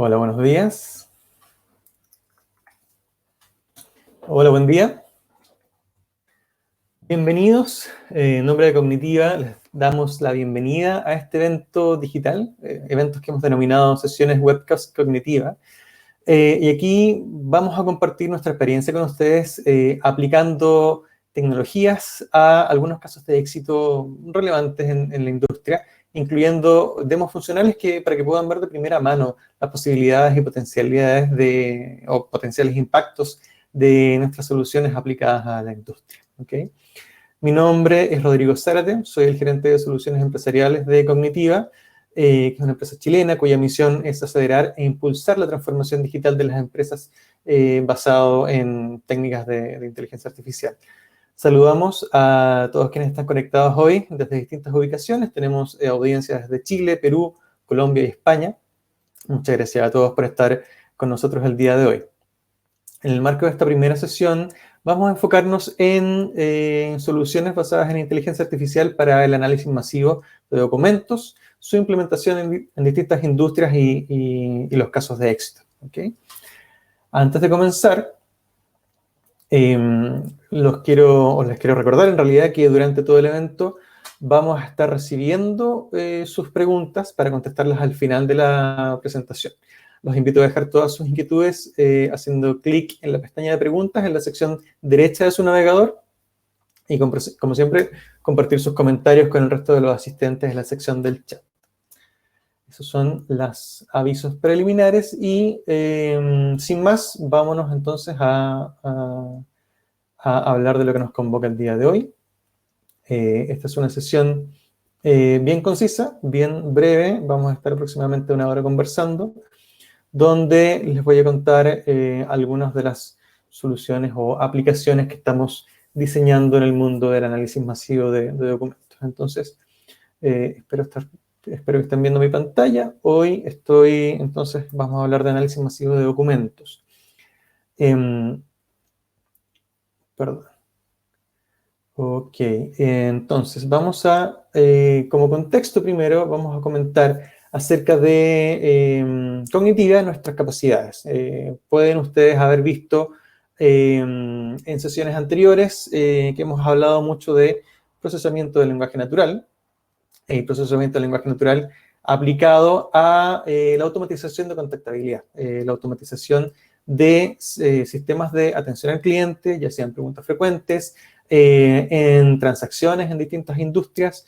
Hola, buenos días. Hola, buen día. Bienvenidos. En nombre de Cognitiva les damos la bienvenida a este evento digital, eventos que hemos denominado sesiones webcast cognitiva. Y aquí vamos a compartir nuestra experiencia con ustedes aplicando tecnologías a algunos casos de éxito relevantes en la industria, incluyendo demos funcionales para que puedan ver de primera mano las posibilidades y potencialidades o potenciales impactos de nuestras soluciones aplicadas a la industria. ¿Okay? Mi nombre es Rodrigo Zárate, soy el gerente de soluciones empresariales de Cognitiva, que es una empresa chilena cuya misión es acelerar e impulsar la transformación digital de las empresas basado en técnicas de inteligencia artificial. Saludamos a todos quienes están conectados hoy desde distintas ubicaciones. Tenemos audiencias desde Chile, Perú, Colombia y España. Muchas gracias a todos por estar con nosotros el día de hoy. En el marco de esta primera sesión vamos a enfocarnos en soluciones basadas en inteligencia artificial para el análisis masivo de documentos, su implementación en distintas industrias y los casos de éxito. ¿Okay? Antes de comenzar, les quiero recordar en realidad que durante todo el evento vamos a estar recibiendo sus preguntas para contestarlas al final de la presentación. Los invito a dejar todas sus inquietudes haciendo clic en la pestaña de preguntas en la sección derecha de su navegador y, como siempre, compartir sus comentarios con el resto de los asistentes en la sección del chat. Esos son los avisos preliminares y, sin más, vámonos entonces a hablar de lo que nos convoca el día de hoy. Esta es una sesión bien concisa, bien breve. Vamos a estar aproximadamente una hora conversando, donde les voy a contar algunas de las soluciones o aplicaciones que estamos diseñando en el mundo del análisis masivo de documentos. Entonces, espero que estén viendo mi pantalla. Hoy entonces vamos a hablar de análisis masivo de documentos. Perdón. Ok, entonces vamos como contexto primero, vamos a comentar acerca de Cognitiva, nuestras capacidades. Pueden ustedes haber visto en sesiones anteriores que hemos hablado mucho de procesamiento del lenguaje natural, procesamiento del lenguaje natural aplicado a la automatización de contactabilidad, la automatización de sistemas de atención al cliente, ya sean preguntas frecuentes, en transacciones en distintas industrias,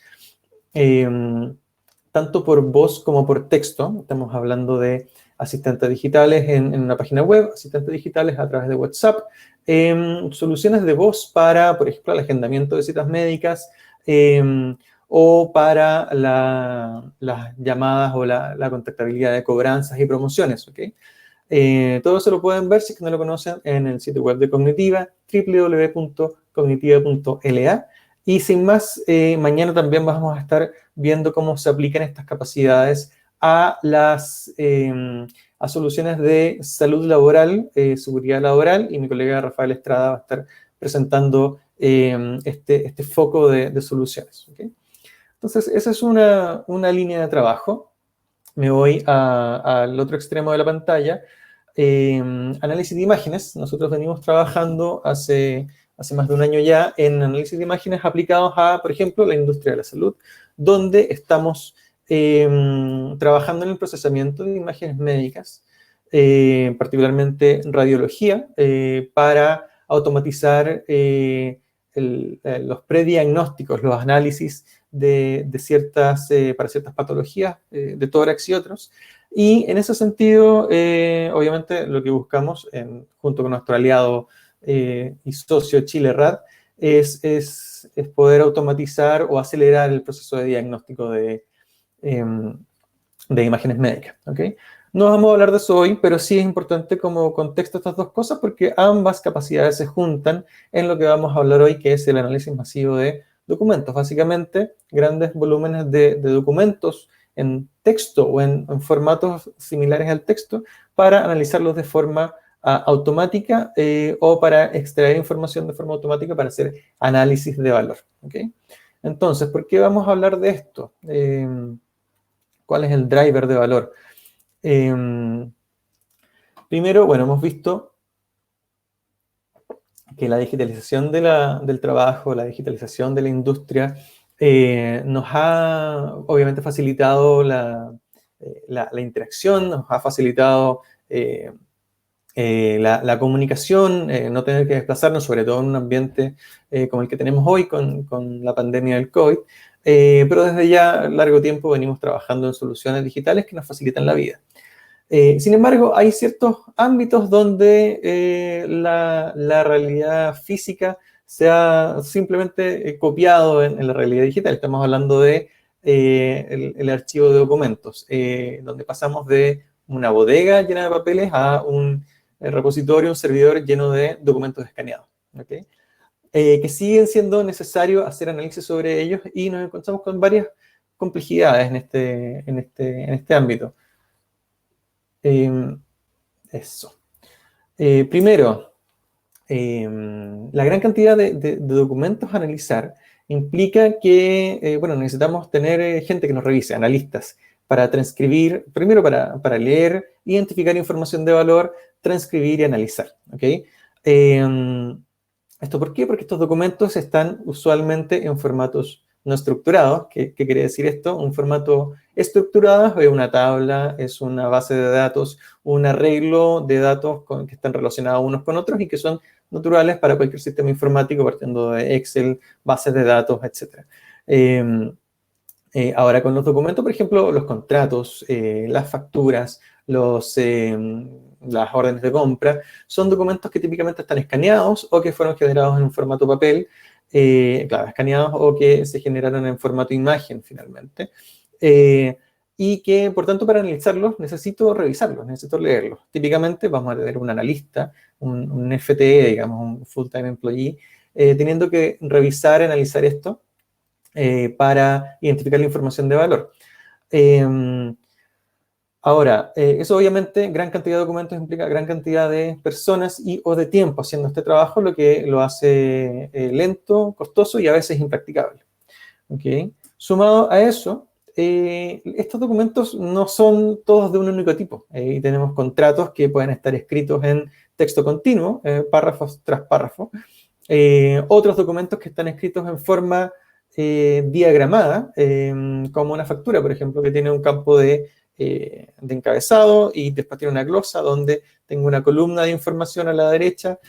tanto por voz como por texto. Estamos hablando de asistentes digitales en una página web, asistentes digitales a través de WhatsApp, soluciones de voz para, por ejemplo, el agendamiento de citas médicas, o para las llamadas o la contactabilidad de cobranzas y promociones. ¿Okay? Todo eso lo pueden ver, si es que no lo conocen, en el sitio web de Cognitiva, www.cognitiva.la. Y sin más, mañana también vamos a estar viendo cómo se aplican estas capacidades a soluciones de salud laboral, seguridad laboral, y mi colega Rafael Estrada va a estar presentando este foco de soluciones. ¿Okay? Entonces, esa es una línea de trabajo. Me voy al otro extremo de la pantalla. Análisis de imágenes. Nosotros venimos trabajando hace más de un año ya en análisis de imágenes aplicados a, por ejemplo, la industria de la salud, donde estamos trabajando en el procesamiento de imágenes médicas, particularmente radiología, para automatizar los prediagnósticos, los análisis para ciertas patologías de tórax y otros. Y en ese sentido, obviamente, lo que buscamos, junto con nuestro aliado y socio ChileRad, es poder automatizar o acelerar el proceso de diagnóstico de imágenes médicas. ¿Okay? No vamos a hablar de eso hoy, pero sí es importante como contexto estas dos cosas, porque ambas capacidades se juntan en lo que vamos a hablar hoy, que es el análisis masivo de documentos. Básicamente, grandes volúmenes de documentos en texto o en formatos similares al texto para analizarlos de forma automática o para extraer información de forma automática para hacer análisis de valor. ¿Okay? Entonces, ¿por qué vamos a hablar de esto? ¿Cuál es el driver de valor? Primero, bueno, hemos visto que la digitalización del trabajo, la digitalización de la industria, nos ha obviamente facilitado la interacción, nos ha facilitado la comunicación, no tener que desplazarnos, sobre todo en un ambiente como el que tenemos hoy con la pandemia del COVID, pero desde ya largo tiempo venimos trabajando en soluciones digitales que nos facilitan la vida. Sin embargo, hay ciertos ámbitos donde la realidad física se ha simplemente copiado en la realidad digital. Estamos hablando de el archivo de documentos, donde pasamos de una bodega llena de papeles a un repositorio, un servidor lleno de documentos escaneados. ¿Okay? Que siguen siendo necesarios hacer análisis sobre ellos y nos encontramos con varias complejidades en este ámbito. Eso. Primero, la gran cantidad de documentos a analizar implica que, bueno, necesitamos tener gente que nos revise, analistas, para transcribir, primero para leer, identificar información de valor, transcribir y analizar, ¿ok? ¿Esto por qué? Porque estos documentos están usualmente en formatos no estructurados. ¿Qué quiere decir esto? Un formato estructurado es una tabla, es una base de datos, un arreglo de datos que están relacionados unos con otros y que son naturales para cualquier sistema informático, partiendo de Excel, bases de datos, etc. Ahora, con los documentos, por ejemplo, los contratos, las facturas, las órdenes de compra, son documentos que típicamente están escaneados o que fueron generados en un formato papel, claro, escaneados o que se generaron en formato imagen finalmente. Y que, por tanto, para analizarlos necesito revisarlos, necesito leerlos. Típicamente vamos a tener un analista, un FTE, digamos, un Full-Time Employee, teniendo que revisar, analizar esto para identificar la información de valor. Ahora, eso obviamente, gran cantidad de documentos implica gran cantidad de personas y o de tiempo haciendo este trabajo, lo que lo hace lento, costoso y a veces impracticable. ¿Okay? Sumado a eso, estos documentos no son todos de un único tipo. Y tenemos contratos que pueden estar escritos en texto continuo, párrafos tras párrafo. Otros documentos que están escritos en forma diagramada, como una factura, por ejemplo, que tiene un campo de encabezado y después tiene una glosa donde tengo una columna de información a la derecha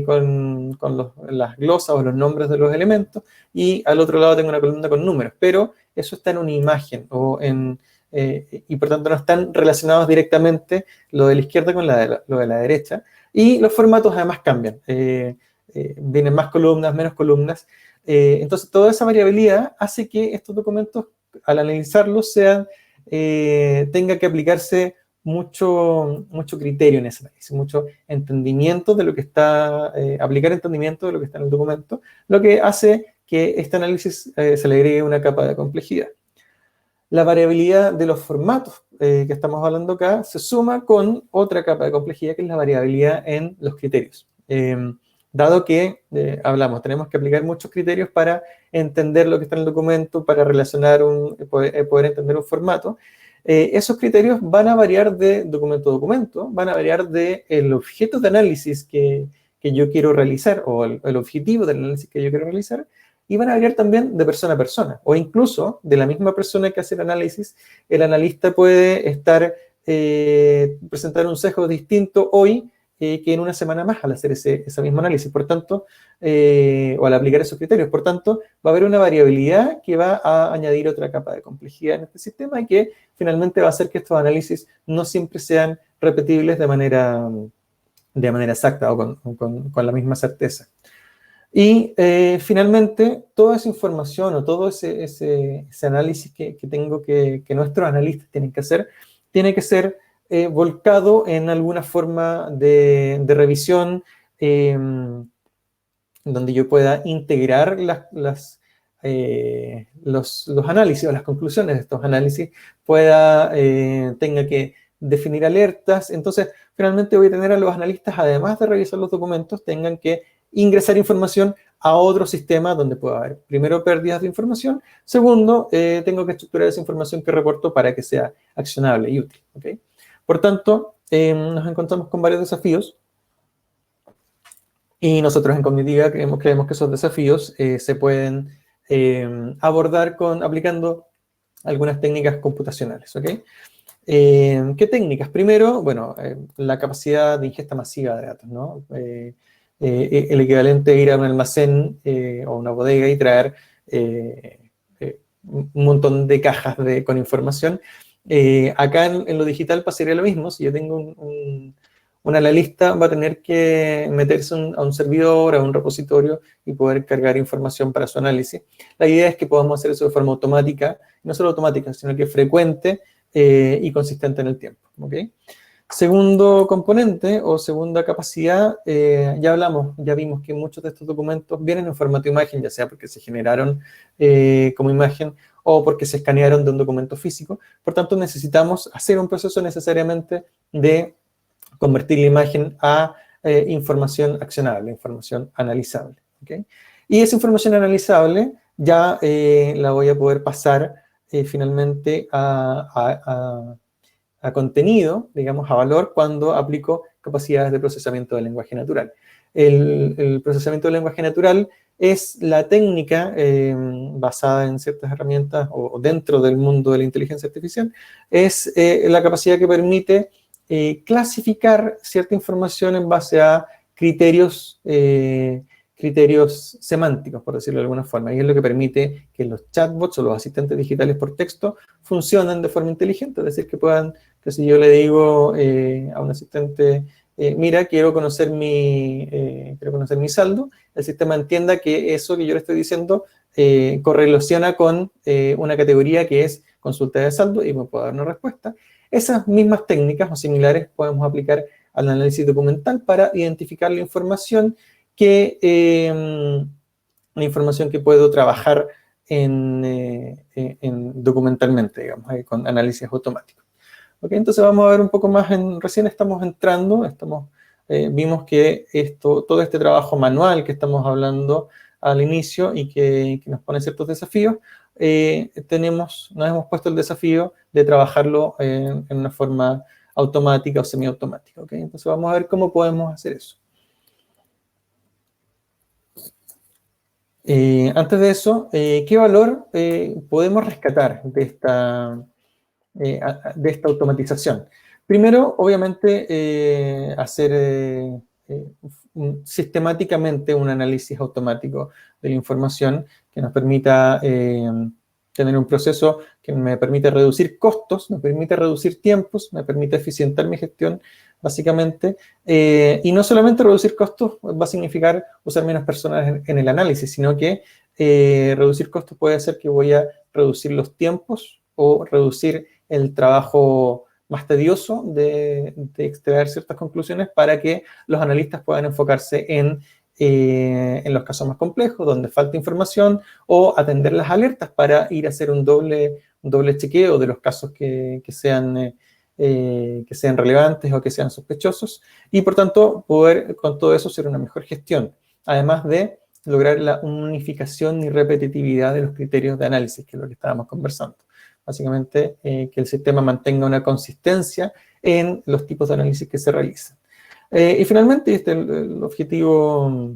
con las glosas o los nombres de los elementos y al otro lado tengo una columna con números, pero eso está en una imagen y por tanto no están relacionados directamente lo de la izquierda con lo de la derecha y los formatos además cambian. Vienen más columnas, menos columnas. Entonces, toda esa variabilidad hace que estos documentos, al analizarlos, tenga que aplicarse mucho criterio en ese análisis, mucho entendimiento de lo que está, aplicar entendimiento de lo que está en el documento, lo que hace que este análisis se le agregue una capa de complejidad. La variabilidad de los formatos que estamos hablando acá se suma con otra capa de complejidad que es la variabilidad en los criterios. Dado que, tenemos que aplicar muchos criterios para entender lo que está en el documento, para relacionar, poder entender un formato, esos criterios van a variar de documento a documento, van a variar del objeto de análisis que yo quiero realizar o el objetivo del análisis que yo quiero realizar, y van a variar también de persona a persona, o incluso de la misma persona que hace el análisis, el analista puede presentar un sesgo distinto hoy que en una semana más al hacer ese mismo análisis, por tanto, o al aplicar esos criterios. Por tanto, va a haber una variabilidad que va a añadir otra capa de complejidad en este sistema y que finalmente va a hacer que estos análisis no siempre sean repetibles de manera exacta o con la misma certeza. Y finalmente, toda esa información o todo ese análisis que nuestros analistas tienen que hacer, tiene que ser volcado en alguna forma de revisión donde yo pueda integrar los análisis o las conclusiones de estos análisis, tenga que definir alertas. Entonces, finalmente voy a tener a los analistas, además de revisar los documentos, tengan que ingresar información a otro sistema donde pueda haber, primero, pérdidas de información, segundo, tengo que estructurar esa información que reporto para que sea accionable y útil. ¿Okay? Por tanto, nos encontramos con varios desafíos y nosotros en Cognitiva creemos que esos desafíos se pueden abordar aplicando algunas técnicas computacionales, ¿ok? ¿Qué técnicas? Primero, bueno, la capacidad de ingesta masiva de datos, ¿no? El equivalente a ir a un almacén o una bodega y traer un montón de cajas con información. Acá en lo digital pasaría lo mismo. Si yo tengo un analista, va a tener que meterse a un servidor, a un repositorio y poder cargar información para su análisis. La idea es que podamos hacer eso de forma automática, no solo automática, sino que frecuente y consistente en el tiempo, ¿ok? Segundo componente o segunda capacidad, ya vimos que muchos de estos documentos vienen en formato imagen, ya sea porque se generaron como imagen o porque se escanearon de un documento físico. Por tanto, necesitamos hacer un proceso necesariamente de convertir la imagen a información accionable, información analizable, ¿ok? Y esa información analizable ya la voy a poder pasar finalmente a contenido, digamos, a valor, cuando aplico capacidades de procesamiento del lenguaje natural. El procesamiento del lenguaje natural es la técnica basada en ciertas herramientas o dentro del mundo de la inteligencia artificial, es la capacidad que permite clasificar cierta información en base a criterios semánticos, por decirlo de alguna forma, y es lo que permite que los chatbots o los asistentes digitales por texto funcionen de forma inteligente, es decir, que puedan, que si yo le digo a un asistente, mira, quiero conocer mi saldo, el sistema entienda que eso que yo le estoy diciendo correlaciona con una categoría que es consulta de saldo y me puede dar una respuesta. Esas mismas técnicas o similares podemos aplicar al análisis documental para identificar la información que puedo trabajar documentalmente, digamos, con análisis automáticos. ¿Okay? Entonces vamos a ver un poco más, recién estamos entrando, vimos que todo este trabajo manual que estamos hablando al inicio y que nos pone ciertos desafíos, nos hemos puesto el desafío de trabajarlo en una forma automática o semiautomática. ¿Okay? Entonces vamos a ver cómo podemos hacer eso. Antes de eso, ¿qué valor podemos rescatar de esta automatización? Primero, obviamente, hacer sistemáticamente un análisis automático de la información que nos permita tener un proceso que me permite reducir costos, me permite reducir tiempos, me permite eficientar mi gestión, básicamente. Y no solamente reducir costos va a significar usar menos personas en el análisis, sino que reducir costos puede hacer que voy a reducir los tiempos o reducir el trabajo más tedioso de extraer ciertas conclusiones para que los analistas puedan enfocarse en los casos más complejos, donde falta información, o atender las alertas para ir a hacer un doble chequeo de los casos que sean relevantes o que sean sospechosos, y por tanto poder con todo eso hacer una mejor gestión, además de lograr la unificación y repetitividad de los criterios de análisis, que es lo que estábamos conversando. Básicamente, que el sistema mantenga una consistencia en los tipos de análisis que se realizan. Y finalmente, el objetivo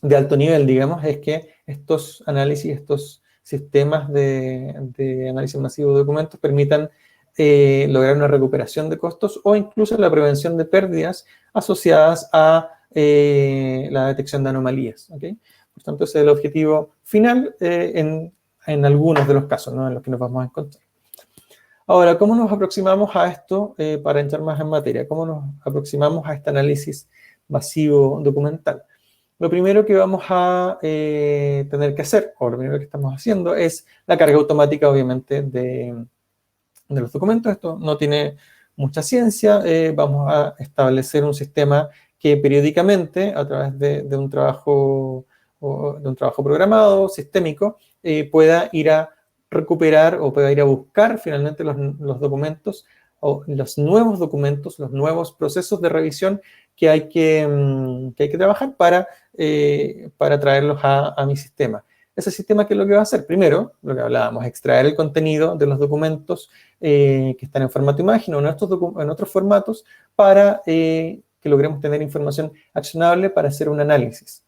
de alto nivel, digamos, es que estos análisis, estos sistemas de análisis masivo de documentos permitan lograr una recuperación de costos o incluso la prevención de pérdidas asociadas a la detección de anomalías. ¿Okay? Por tanto, ese es el objetivo final en algunos de los casos, ¿no? En los que nos vamos a encontrar. Ahora, ¿cómo nos aproximamos a esto para entrar más en materia? ¿Cómo nos aproximamos a este análisis masivo documental? Lo primero que vamos a tener que hacer, o lo primero que estamos haciendo, es la carga automática, obviamente, de los documentos. Esto no tiene mucha ciencia. Vamos a establecer un sistema que periódicamente, a través de un trabajo programado, sistémico, pueda ir a recuperar o pueda ir a buscar finalmente los documentos o los nuevos documentos, los nuevos procesos de revisión que hay que trabajar para traerlos a mi sistema. ese sistema, ¿qué es lo que va a hacer? Primero, lo que hablábamos, extraer el contenido de los documentos que están en formato imagen o en otros formatos para que logremos tener información accionable para hacer un análisis.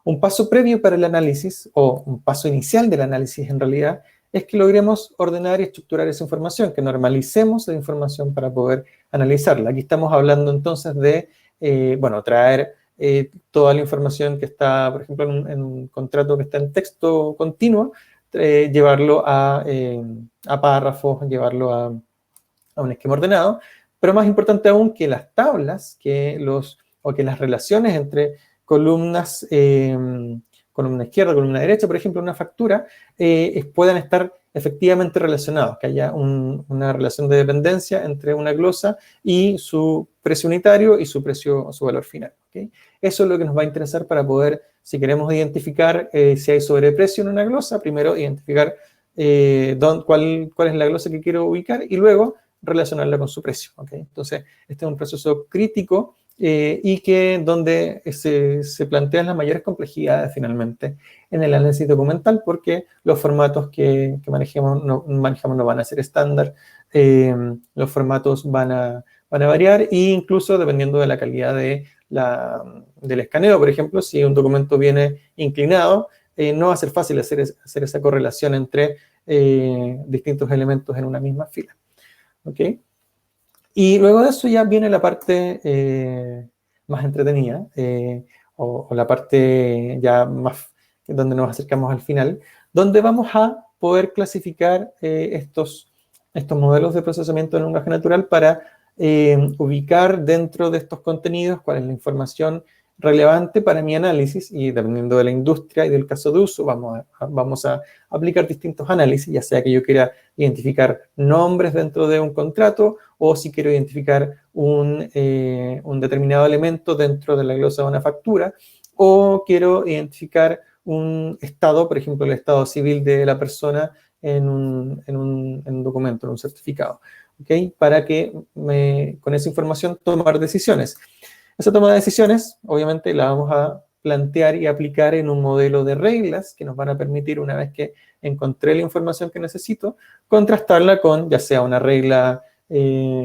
Un paso previo para el análisis, o un paso inicial del análisis en realidad, es que logremos ordenar y estructurar esa información, que normalicemos la información para poder analizarla. Aquí estamos hablando entonces de, traer toda la información que está, por ejemplo, en un contrato que está en texto continuo, llevarlo a párrafos, llevarlo a un esquema ordenado, pero más importante aún que las tablas, o que las relaciones entre columnas, columna izquierda, columna derecha, por ejemplo, una factura, puedan estar efectivamente relacionados, que haya una relación de dependencia entre una glosa y su precio unitario y su valor final. ¿Okay? Eso es lo que nos va a interesar para poder, si queremos identificar si hay sobreprecio en una glosa, primero identificar cuál es la glosa que quiero ubicar y luego relacionarla con su precio. ¿Okay? Entonces, este es un proceso crítico y donde se plantean las mayores complejidades finalmente en el análisis documental porque los formatos que manejamos no van a ser estándar, los formatos van a variar e incluso dependiendo de la calidad del escaneo, por ejemplo, si un documento viene inclinado, no va a ser fácil hacer esa correlación entre distintos elementos en una misma fila. ¿Ok? Y luego de eso ya viene la parte más entretenida, o la parte ya más donde nos acercamos al final, donde vamos a poder clasificar estos modelos de procesamiento de lenguaje natural para ubicar dentro de estos contenidos cuál es la información relevante para mi análisis y dependiendo de la industria y del caso de uso vamos a aplicar distintos análisis, ya sea que yo quiera identificar nombres dentro de un contrato o si quiero identificar un determinado elemento dentro de la glosa de una factura o quiero identificar un estado, por ejemplo, el estado civil de la persona en un documento, en un certificado, ¿okay? Para que con esa información tomar decisiones. Esa toma de decisiones, obviamente, la vamos a plantear y aplicar en un modelo de reglas que nos van a permitir, una vez que encontré la información que necesito, contrastarla con ya sea una regla de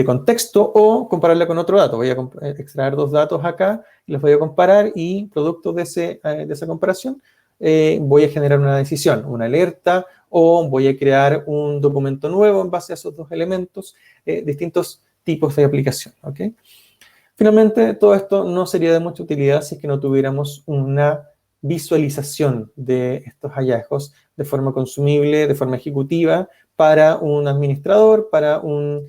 contexto o compararla con otro dato. Voy a extraer dos datos acá, los voy a comparar y producto de esa comparación voy a generar una decisión, una alerta o voy a crear un documento nuevo en base a esos dos elementos, distintos tipos de aplicación. ¿Okay? Finalmente, todo esto no sería de mucha utilidad si es que no tuviéramos una visualización de estos hallazgos de forma consumible, de forma ejecutiva, para un administrador, para un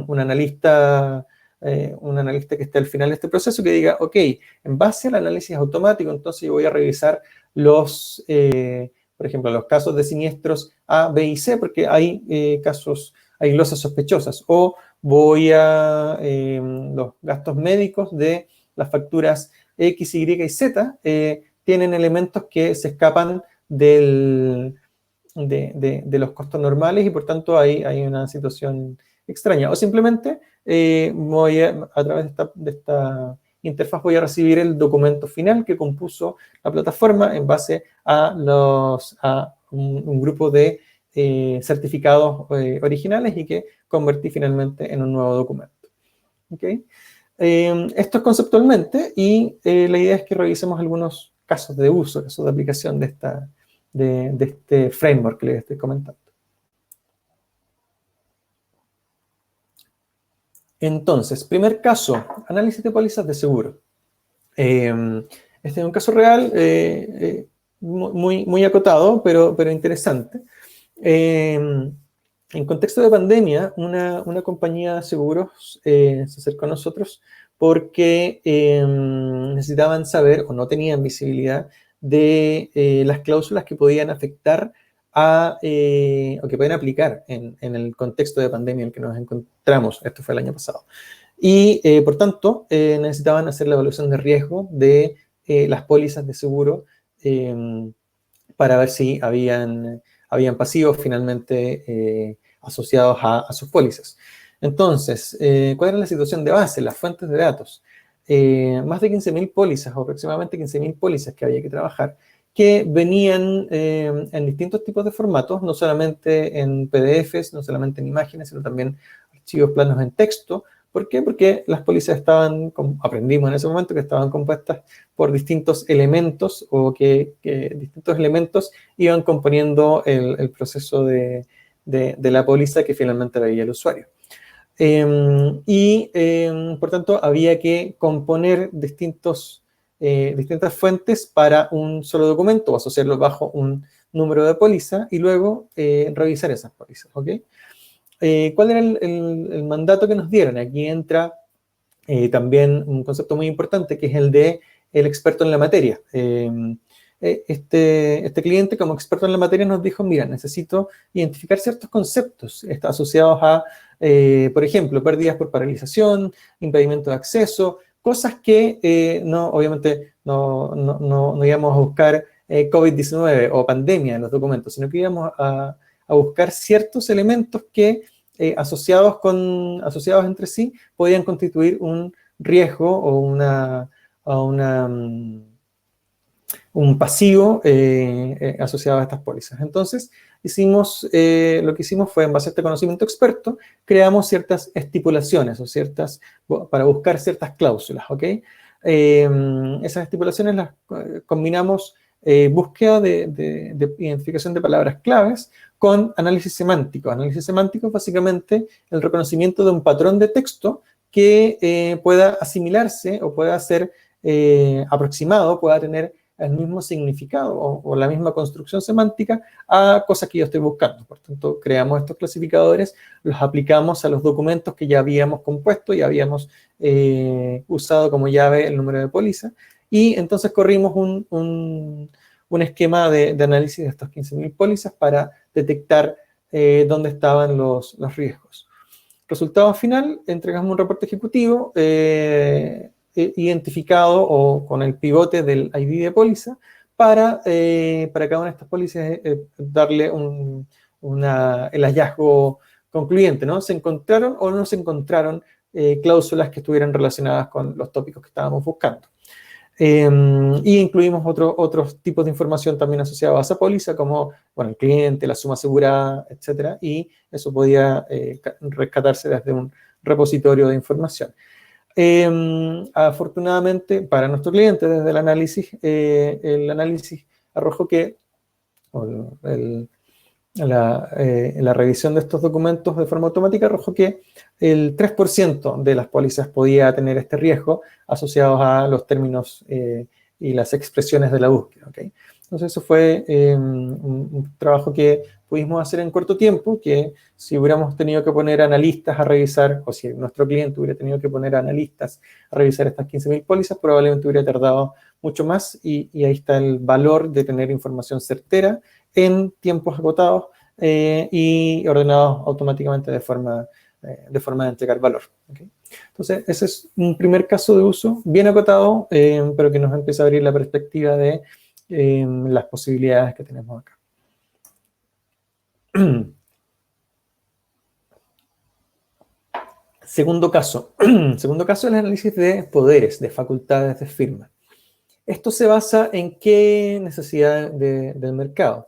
analista que esté al final de este proceso que diga, ok, en base al análisis automático, entonces yo voy a revisar por ejemplo, los casos de siniestros A, B y C, porque hay hay glosas sospechosas, o voy a los gastos médicos de las facturas X, Y y Z, tienen elementos que se escapan de los costos normales y por tanto hay una situación extraña. O simplemente a través de esta interfaz voy a recibir el documento final que compuso la plataforma en base a un grupo de certificados originales y que convertí finalmente en un nuevo documento. ¿Okay? Esto es conceptualmente y la idea es que revisemos algunos casos de uso, casos de aplicación de este framework que les estoy comentando. Entonces, primer caso, análisis de pólizas de seguro. Este es un caso real, muy acotado, pero interesante. En contexto de pandemia, una compañía de seguros se acercó a nosotros porque necesitaban saber o no tenían visibilidad de las cláusulas que podían afectar o que pueden aplicar en el contexto de pandemia en el que nos encontramos. Esto fue el año pasado. Y, por tanto, necesitaban hacer la evaluación de riesgo de las pólizas de seguro para ver si habían pasivos finalmente asociados a sus pólizas. Entonces, ¿cuál era la situación de base? Las fuentes de datos. más de 15.000 pólizas, o aproximadamente 15.000 pólizas que había que trabajar, que venían en distintos tipos de formatos, no solamente en PDFs, no solamente en imágenes, sino también archivos planos en texto. ¿Por qué? Porque las pólizas estaban, aprendimos en ese momento, que estaban compuestas por distintos elementos, o que distintos elementos iban componiendo el proceso de la póliza que finalmente veía el usuario. Por tanto, había que componer distintas fuentes para un solo documento, o asociarlo bajo un número de póliza, y luego revisar esas pólizas, ¿ok? ¿Cuál era el mandato que nos dieron? Aquí entra también un concepto muy importante, que es el de el experto en la materia. Este cliente, como experto en la materia, nos dijo: mira, necesito identificar ciertos conceptos asociados a, por ejemplo, pérdidas por paralización, impedimento de acceso, cosas que obviamente no íbamos a buscar COVID-19 o pandemia en los documentos, sino que íbamos a buscar ciertos elementos que, asociados entre sí, podían constituir un riesgo o un pasivo asociado a estas pólizas. Entonces, lo que hicimos fue, en base a este conocimiento experto, creamos ciertas estipulaciones para buscar ciertas cláusulas, ¿ok? Esas estipulaciones las combinamos, búsqueda de identificación de palabras claves con análisis semántico. Análisis semántico es básicamente el reconocimiento de un patrón de texto que pueda asimilarse o pueda ser aproximado, pueda tener el mismo significado o la misma construcción semántica a cosas que yo estoy buscando. Por tanto, creamos estos clasificadores, los aplicamos a los documentos que ya habíamos compuesto, ya habíamos usado como llave el número de póliza, y entonces corrimos un esquema de análisis de estos 15.000 pólizas para detectar dónde estaban los riesgos. Resultado final: entregamos un reporte ejecutivo identificado o con el pivote del ID de póliza para cada una de estas pólizas darle el hallazgo concluyente, ¿no? ¿Se encontraron o no se encontraron cláusulas que estuvieran relacionadas con los tópicos que estábamos buscando? Y incluimos otros tipos de información también asociados a esa póliza, como, bueno, el cliente, la suma asegurada, etcétera, y eso podía rescatarse desde un repositorio de información. Afortunadamente para nuestro cliente, desde el análisis arrojó que la revisión de estos documentos de forma automática arrojó que el 3% de las pólizas podía tener este riesgo asociados a los términos y las expresiones de la búsqueda, ¿okay? Entonces eso fue un trabajo que pudimos hacer en corto tiempo, que si hubiéramos tenido que poner analistas a revisar, o si nuestro cliente hubiera tenido que poner analistas a revisar estas 15.000 pólizas, probablemente hubiera tardado mucho más, y ahí está el valor de tener información certera en tiempos agotados y ordenados automáticamente de forma de entregar valor, ¿okay? Entonces, ese es un primer caso de uso bien acotado, pero que nos empieza a abrir la perspectiva de las posibilidades que tenemos acá. Segundo caso. Segundo caso es el análisis de poderes, de facultades de firma. Esto se basa en qué necesidad del mercado.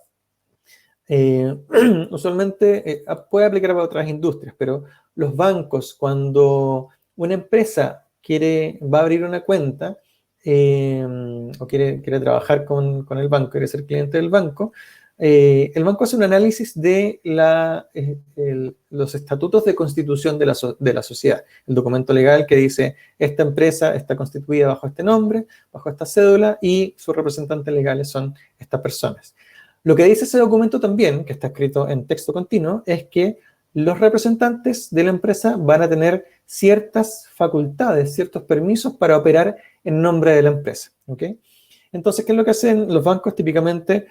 Usualmente puede aplicar para otras industrias, pero los bancos, cuando una empresa va a abrir una cuenta o quiere trabajar con el banco, quiere ser cliente del banco, el banco hace un análisis de los estatutos de constitución de la sociedad, el documento legal que dice: esta empresa está constituida bajo este nombre, bajo esta cédula, y sus representantes legales son estas personas. Lo que dice ese documento también, que está escrito en texto continuo, es que los representantes de la empresa van a tener ciertas facultades, ciertos permisos para operar en nombre de la empresa, ¿ok? Entonces, ¿qué es lo que hacen los bancos? Típicamente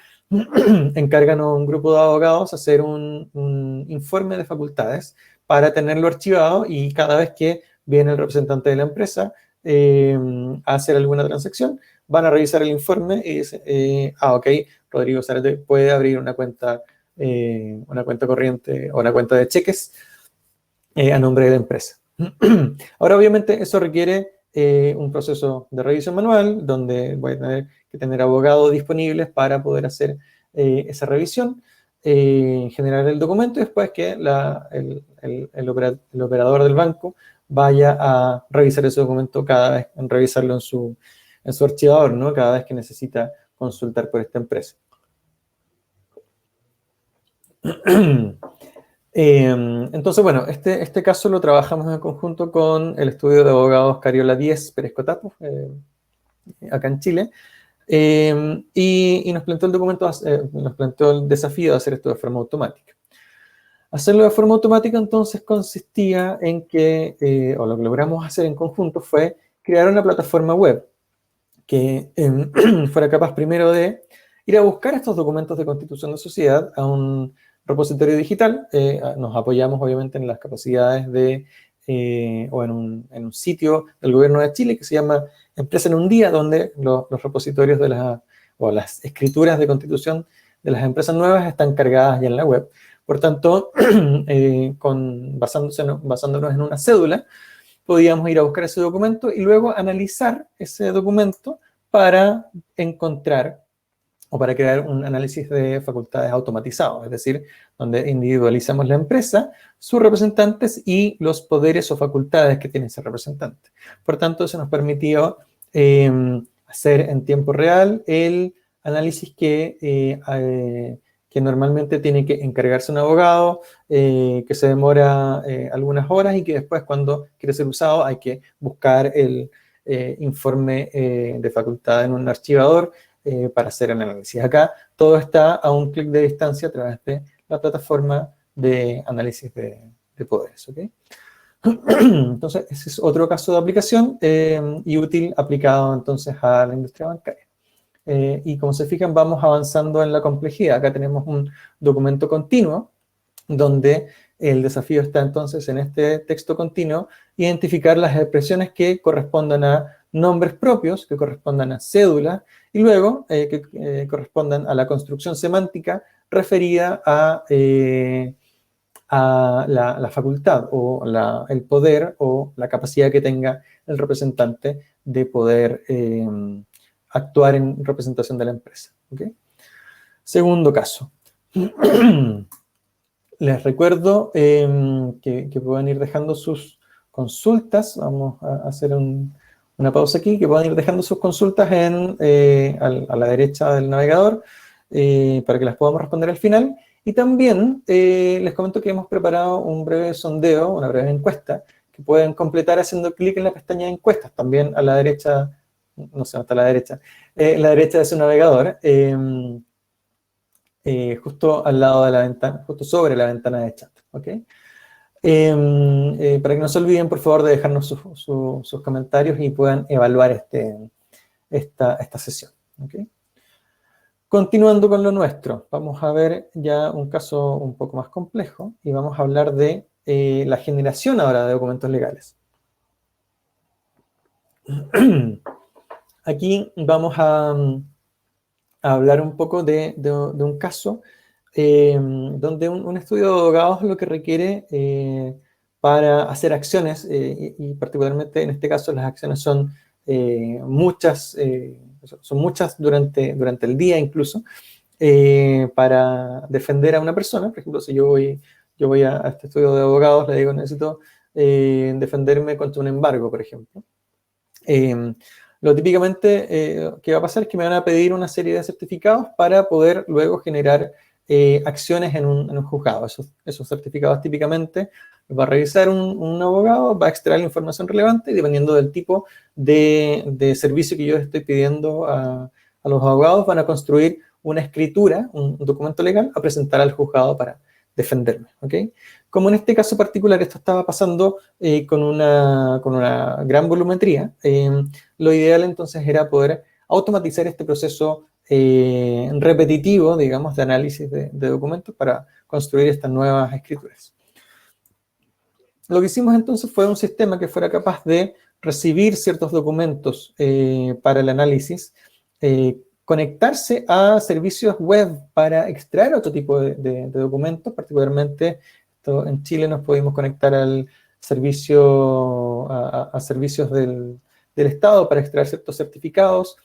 encargan a un grupo de abogados hacer un informe de facultades para tenerlo archivado, y cada vez que viene el representante de la empresa a hacer alguna transacción, van a revisar el informe y dicen: ok, Rodrigo Zárate puede abrir una cuenta corriente o una cuenta de cheques a nombre de la empresa. Ahora, obviamente, eso requiere un proceso de revisión manual, donde voy a tener que tener abogados disponibles para poder hacer esa revisión, generar el documento y después que el operador del banco vaya a revisar ese documento cada vez, revisarlo en su archivador, ¿no? Cada vez que necesita consultar por esta empresa. Entonces, bueno, este caso lo trabajamos en conjunto con el estudio de abogados Cariola 10 Pérez Cotapo, acá en Chile, y nos planteó nos planteó el desafío de hacer esto de forma automática. Hacerlo de forma automática entonces consistía en que, o lo que logramos hacer en conjunto fue crear una plataforma web que fuera capaz primero de ir a buscar estos documentos de constitución de sociedad a un repositorio digital. Nos apoyamos obviamente en las capacidades o en un sitio del gobierno de Chile que se llama Empresa en un Día, donde los repositorios o las escrituras de constitución de las empresas nuevas están cargadas ya en la web. Por tanto, basándonos en una cédula, podíamos ir a buscar ese documento y luego analizar ese documento para encontrar o para crear un análisis de facultades automatizado, es decir, donde individualizamos la empresa, sus representantes y los poderes o facultades que tiene ese representante. Por tanto, eso nos permitió hacer en tiempo real el análisis que normalmente tiene que encargarse un abogado, que se demora algunas horas y que después cuando quiere ser usado hay que buscar el informe de facultad en un archivador para hacer el análisis. Acá todo está a un clic de distancia a través de la plataforma de análisis de poderes. ¿Okay? Entonces, ese es otro caso de aplicación y útil aplicado entonces a la industria bancaria. Y como se fijan, vamos avanzando en la complejidad. Acá tenemos un documento continuo, donde el desafío está entonces en este texto continuo, identificar las expresiones que correspondan a nombres propios, que correspondan a cédulas, y luego que correspondan a la construcción semántica referida a la facultad o el poder o la capacidad que tenga el representante de poder actuar en representación de la empresa. ¿Okay? Segundo caso. Les recuerdo que puedan ir dejando sus consultas. Vamos a hacer una pausa aquí. Que puedan ir dejando sus consultas a la derecha del navegador para que las podamos responder al final. Y también les comento que hemos preparado un breve sondeo, una breve encuesta, que pueden completar haciendo clic en la pestaña de encuestas. También a la derecha, no sé, hasta la derecha, la derecha de su navegador. Justo al lado de la ventana, justo sobre la ventana de chat, ¿ok? Para que no se olviden, por favor, de dejarnos sus comentarios y puedan evaluar esta sesión, ¿ok? Continuando con lo nuestro, vamos a ver ya un caso un poco más complejo y vamos a hablar de la generación ahora de documentos legales. Aquí vamos a hablar un poco de un caso donde un estudio de abogados lo que requiere para hacer acciones, y particularmente en este caso las acciones son muchas durante el día incluso, para defender a una persona. Por ejemplo, si yo voy a este estudio de abogados, le digo, necesito defenderme contra un embargo, por ejemplo. Lo típicamente que va a pasar es que me van a pedir una serie de certificados para poder luego generar acciones en un juzgado. Esos certificados típicamente los va a revisar un abogado, va a extraer la información relevante y dependiendo del tipo de servicio que yo estoy pidiendo a los abogados, van a construir una escritura, un documento legal, a presentar al juzgado para defenderme. ¿Okay? Como en este caso particular esto estaba pasando con una gran volumetría, lo ideal entonces era poder automatizar este proceso repetitivo, digamos, de análisis de documentos para construir estas nuevas escrituras. Lo que hicimos entonces fue un sistema que fuera capaz de recibir ciertos documentos para el análisis, conectarse a servicios web para extraer otro tipo de documentos, particularmente en Chile nos pudimos conectar al servicio, a servicios del Estado para extraer ciertos certificados,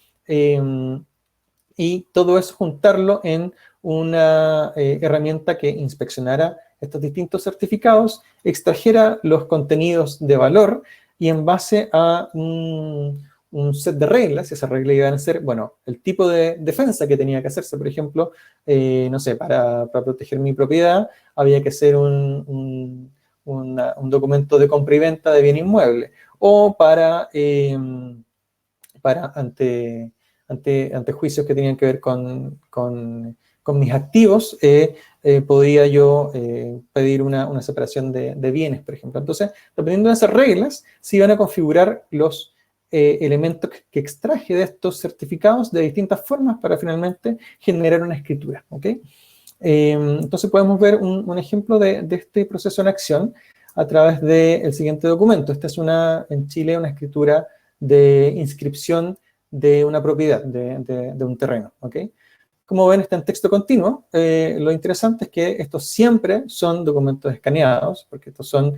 y todo eso juntarlo en una herramienta que inspeccionara estos distintos certificados, extrajera los contenidos de valor y en base a un set de reglas, esas reglas iban a ser, bueno, el tipo de defensa que tenía que hacerse, por ejemplo, no sé, para proteger mi propiedad, había que hacer un documento de compra y venta de bien inmueble, o ante juicios que tenían que ver con mis activos, podría yo pedir una separación de bienes, por ejemplo. Entonces, dependiendo de esas reglas, se iban a configurar los elementos que extraje de estos certificados de distintas formas para finalmente generar una escritura, ¿ok? Entonces podemos ver un ejemplo de este proceso en acción a través del siguiente documento. Esta es en Chile una escritura de inscripción de una propiedad, de un terreno, ¿ok? Como ven, está en texto continuo. Lo interesante es que estos siempre son documentos escaneados, porque estos son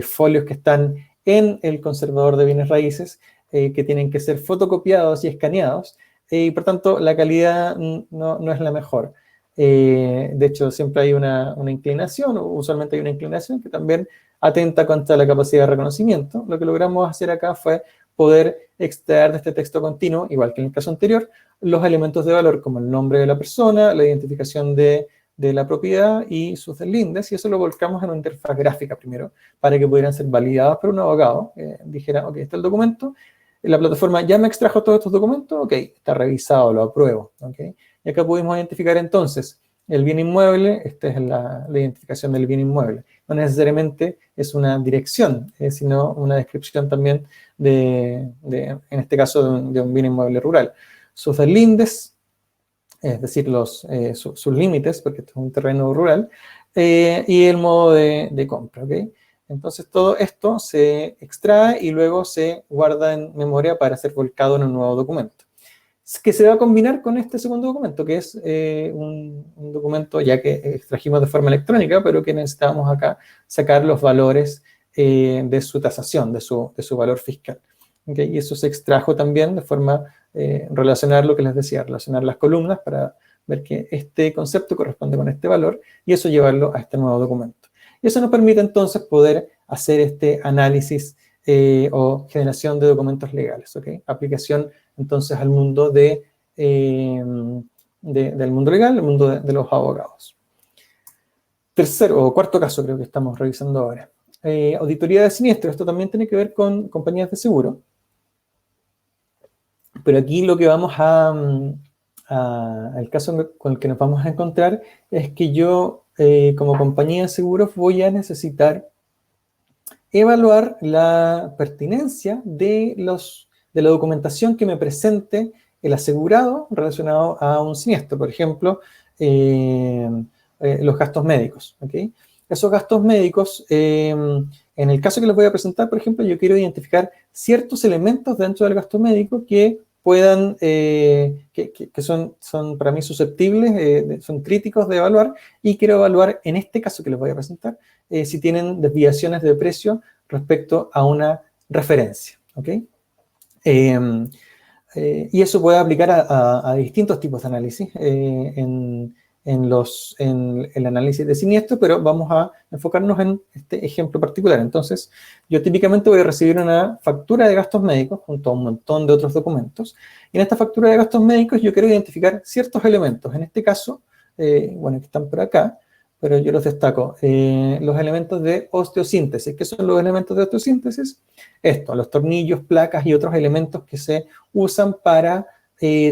folios que están en el conservador de bienes raíces, que tienen que ser fotocopiados y escaneados, y por tanto la calidad no es la mejor. De hecho, siempre hay una inclinación, o usualmente hay una inclinación que también atenta contra la capacidad de reconocimiento. Lo que logramos hacer acá fue poder extraer de este texto continuo, igual que en el caso anterior, los elementos de valor como el nombre de la persona, la identificación de la propiedad y sus deslindes, y eso lo volcamos en una interfaz gráfica primero, para que pudieran ser validados por un abogado, que dijera, ok, está el documento, la plataforma ya me extrajo todos estos documentos, ok, está revisado, lo apruebo, ok. Y acá pudimos identificar entonces el bien inmueble, esta es la identificación del bien inmueble. No necesariamente es una dirección, sino una descripción también en este caso, de un bien inmueble rural. Sus deslindes, es decir, sus límites, porque esto es un terreno rural, y el modo de compra, ¿ok? Entonces todo esto se extrae y luego se guarda en memoria para ser volcado en un nuevo documento, que se va a combinar con este segundo documento, que es un documento ya que extrajimos de forma electrónica, pero que necesitamos acá sacar los valores de su tasación, de su valor fiscal. ¿Okay? Y eso se extrajo también de forma relacionar lo que les decía, relacionar las columnas para ver que este concepto corresponde con este valor y eso llevarlo a este nuevo documento. Y eso nos permite entonces poder hacer este análisis o generación de documentos legales, ¿ok? Aplicación entonces al mundo del mundo legal, el mundo de los abogados. Tercero o cuarto caso creo que estamos revisando ahora. Auditoría de siniestro. Esto también tiene que ver con compañías de seguro. Pero aquí lo que vamos el caso con el que nos vamos a encontrar es que yo, como compañía de seguros, voy a necesitar evaluar la pertinencia de la documentación que me presente el asegurado relacionado a un siniestro. Por ejemplo, los gastos médicos, ¿okay? Esos gastos médicos, en el caso que les voy a presentar, por ejemplo, yo quiero identificar ciertos elementos dentro del gasto médico que puedan, que son para mí susceptibles, son críticos de evaluar, y quiero evaluar, en este caso que les voy a presentar, si tienen desviaciones de precio respecto a una referencia, ¿ok? Y eso puede aplicar a distintos tipos de análisis en el análisis de siniestro, pero vamos a enfocarnos en este ejemplo particular. Entonces, yo típicamente voy a recibir una factura de gastos médicos junto a un montón de otros documentos. Y en esta factura de gastos médicos yo quiero identificar ciertos elementos. En este caso, bueno, que están por acá, pero yo los destaco. Los elementos de osteosíntesis. ¿Qué son los elementos de osteosíntesis? Esto, los tornillos, placas y otros elementos que se usan para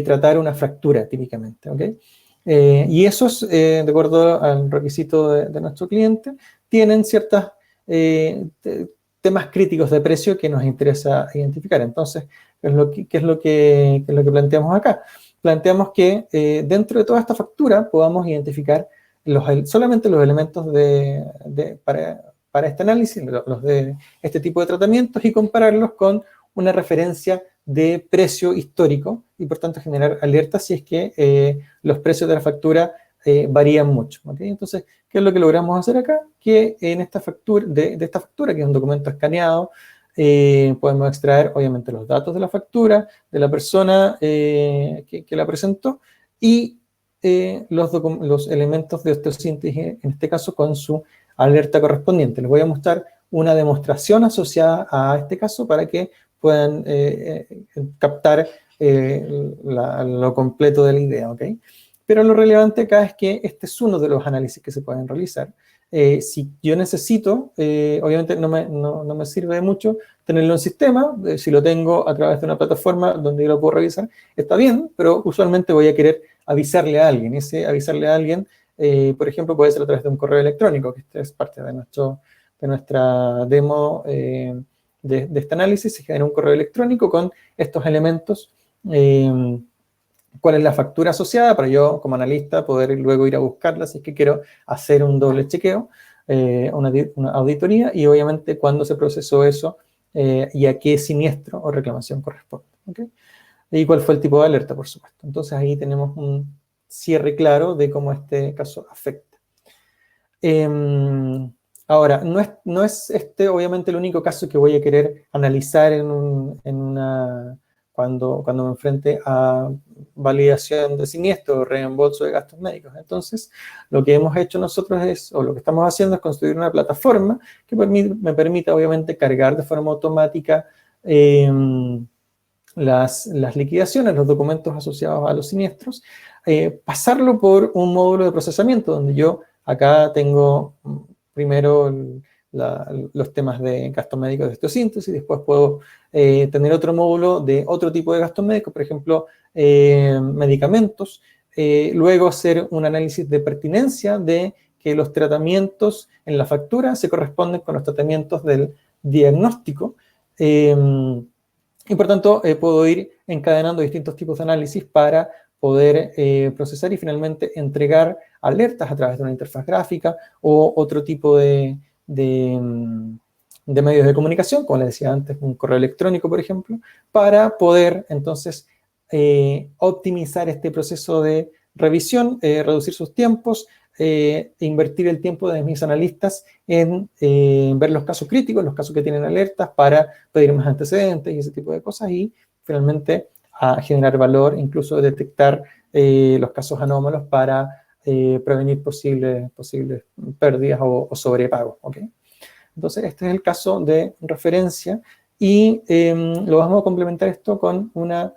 tratar una fractura, típicamente, ¿ok? Y esos, de acuerdo al requisito de nuestro cliente, tienen ciertos temas críticos de precio que nos interesa identificar. Entonces, ¿qué es lo que planteamos acá? Planteamos que dentro de toda esta factura podamos identificar solamente los elementos para este análisis, los de este tipo de tratamientos, y compararlos con una referencia de precio histórico y por tanto generar alertas si es que los precios de la factura varían mucho, ¿okay? Entonces, ¿qué es lo que logramos hacer acá? Que en esta factura, de esta factura, que es un documento escaneado, podemos extraer, obviamente, los datos de la factura, de la persona que la presentó, y los elementos de osteosíntesis, en este caso, con su alerta correspondiente. Les voy a mostrar una demostración asociada a este caso para que puedan captar lo completo de la idea, ¿ok? Pero lo relevante acá es que este es uno de los análisis que se pueden realizar. Si yo necesito, obviamente no me sirve de mucho tenerlo en sistema, si lo tengo a través de una plataforma donde yo lo puedo revisar, está bien, pero usualmente voy a querer avisarle a alguien. Ese avisarle a alguien, por ejemplo, puede ser a través de un correo electrónico, que este es parte de nuestra demo de este análisis. Se genera un correo electrónico con estos elementos, cuál es la factura asociada para yo como analista poder luego ir a buscarla si es que quiero hacer un doble chequeo, una auditoría, y obviamente cuándo se procesó eso y a qué siniestro o reclamación corresponde, ¿okay? Y cuál fue el tipo de alerta, por supuesto. Entonces ahí tenemos un cierre claro de cómo este caso afecta. Ahora, no es este obviamente el único caso que voy a querer analizar cuando me enfrente a validación de siniestro o reembolso de gastos médicos. Entonces, lo que hemos hecho nosotros o lo que estamos haciendo es construir una plataforma que me permita obviamente cargar de forma automática las liquidaciones, los documentos asociados a los siniestros, pasarlo por un módulo de procesamiento donde yo acá tengo primero los temas de gastos médicos de osteosíntesis, después puedo tener otro módulo de otro tipo de gastos médicos, por ejemplo, medicamentos, luego hacer un análisis de pertinencia de que los tratamientos en la factura se corresponden con los tratamientos del diagnóstico, y por tanto puedo ir encadenando distintos tipos de análisis para poder procesar y finalmente entregar alertas a través de una interfaz gráfica o otro tipo de medios de comunicación, como les decía antes, un correo electrónico, por ejemplo, para poder entonces optimizar este proceso de revisión, reducir sus tiempos, invertir el tiempo de mis analistas en ver los casos críticos, los casos que tienen alertas para pedir más antecedentes y ese tipo de cosas, y finalmente a generar valor, incluso detectar los casos anómalos para prevenir posibles pérdidas o sobrepagos, ¿ok? Entonces, este es el caso de referencia y lo vamos a complementar esto con una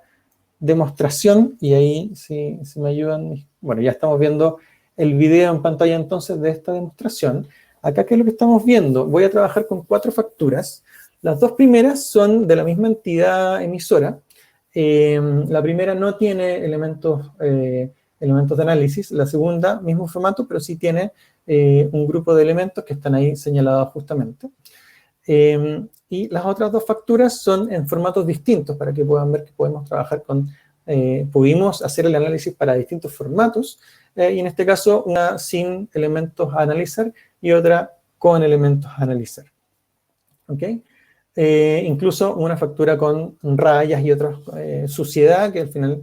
demostración, y ahí si me ayudan, bueno, ya estamos viendo el video en pantalla entonces de esta demostración. Acá, ¿qué es lo que estamos viendo? Voy a trabajar con 4 facturas. Las 2 primeras son de la misma entidad emisora. La primera no tiene elementos de análisis. La segunda, mismo formato, pero sí tiene un grupo de elementos que están ahí señalados justamente. Y las otras 2 facturas son en formatos distintos para que puedan ver que podemos trabajar pudimos hacer el análisis para distintos formatos, y en este caso una sin elementos a analizar y otra con elementos a analizar. ¿Ok? Incluso una factura con rayas y otra suciedad que al final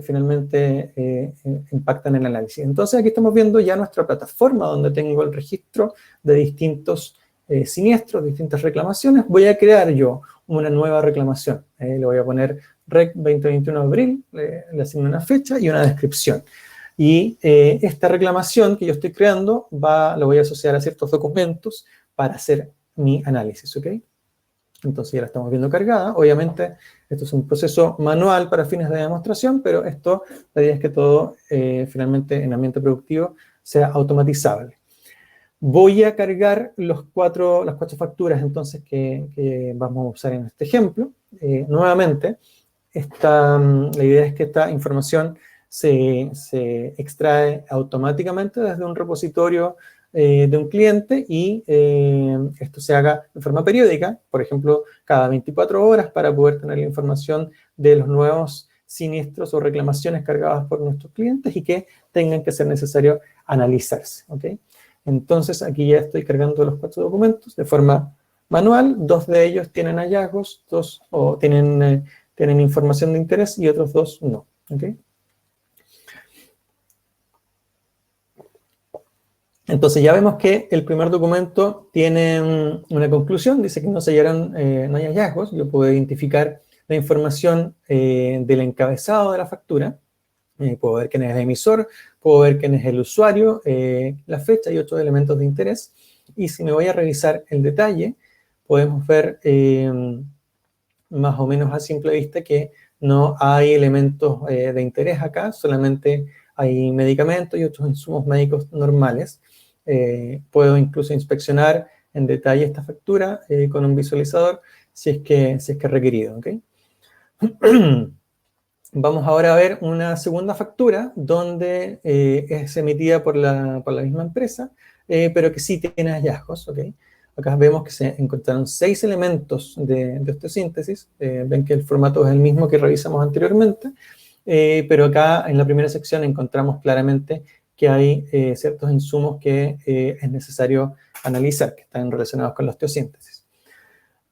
finalmente impactan en el análisis. Entonces aquí estamos viendo ya nuestra plataforma donde tengo el registro de distintos siniestros, distintas reclamaciones. Voy a crear yo una nueva reclamación. Le voy a poner REC 2021 de abril, le asigno una fecha y una descripción. Y esta reclamación que yo estoy creando la voy a asociar a ciertos documentos para hacer mi análisis, ¿ok? Entonces ya la estamos viendo cargada. Obviamente esto es un proceso manual para fines de demostración, pero la idea es que todo finalmente en ambiente productivo sea automatizable. Voy a cargar las 4 facturas entonces que vamos a usar en este ejemplo. Nuevamente, la idea es que esta información se extrae automáticamente desde un repositorio de un cliente y esto se haga de forma periódica, por ejemplo, cada 24 horas para poder tener la información de los nuevos siniestros o reclamaciones cargadas por nuestros clientes y que tengan que ser necesario analizarse, ¿ok? Entonces, aquí ya estoy cargando los 4 documentos de forma manual. 2 de ellos tienen hallazgos, 2 tienen información de interés y otros 2 no, ¿ok? Entonces ya vemos que el primer documento tiene una conclusión, dice que no se hallaron, no hay hallazgos. Yo puedo identificar la información del encabezado de la factura, puedo ver quién es el emisor, puedo ver quién es el usuario, la fecha y otros elementos de interés. Y si me voy a revisar el detalle, podemos ver más o menos a simple vista que no hay elementos de interés acá, solamente hay medicamentos y otros insumos médicos normales. Puedo incluso inspeccionar en detalle esta factura con un visualizador si es que es requerido, ¿ok? Vamos ahora a ver una segunda factura donde es emitida por la misma empresa, pero que sí tiene hallazgos, ¿ok? Acá vemos que se encontraron 6 elementos de osteosíntesis. Ven que el formato es el mismo que revisamos anteriormente, pero acá en la primera sección encontramos claramente que hay ciertos insumos que es necesario analizar, que están relacionados con la osteosíntesis.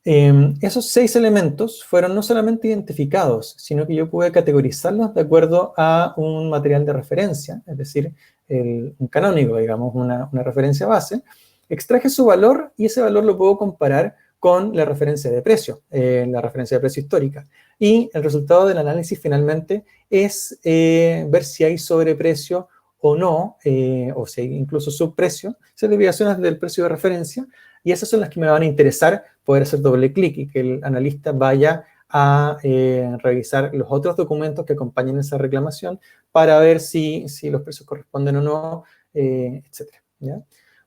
Esos 6 elementos fueron no solamente identificados, sino que yo pude categorizarlos de acuerdo a un material de referencia, es decir, un canónico, digamos, una referencia base. Extraje su valor y ese valor lo puedo comparar con la referencia de precio, la referencia de precio histórica. Y el resultado del análisis finalmente es ver si hay sobreprecio o no, o si hay incluso subprecio, si hay desviaciones del precio de referencia, y esas son las que me van a interesar poder hacer doble clic y que el analista vaya a revisar los otros documentos que acompañan esa reclamación para ver si los precios corresponden o no, etc. ¿Ya?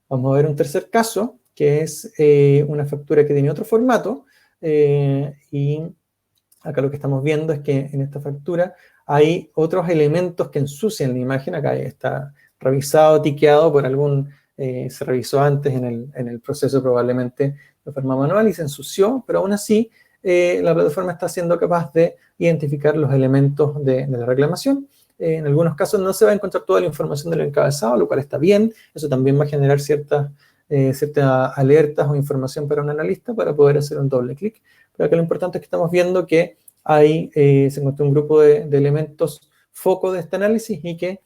Vamos a ver un tercer caso, que es una factura que tiene otro formato, y acá lo que estamos viendo es que en esta factura hay otros elementos que ensucian la imagen. Acá está revisado, tiqueado por algún, se revisó antes en el proceso probablemente de forma manual y se ensució, pero aún así la plataforma está siendo capaz de identificar los elementos de la reclamación. En algunos casos no se va a encontrar toda la información del encabezado, lo cual está bien. Eso también va a generar ciertas alertas o información para un analista para poder hacer un doble clic. Pero acá lo importante es que estamos viendo que se encontró un grupo de elementos foco de este análisis y que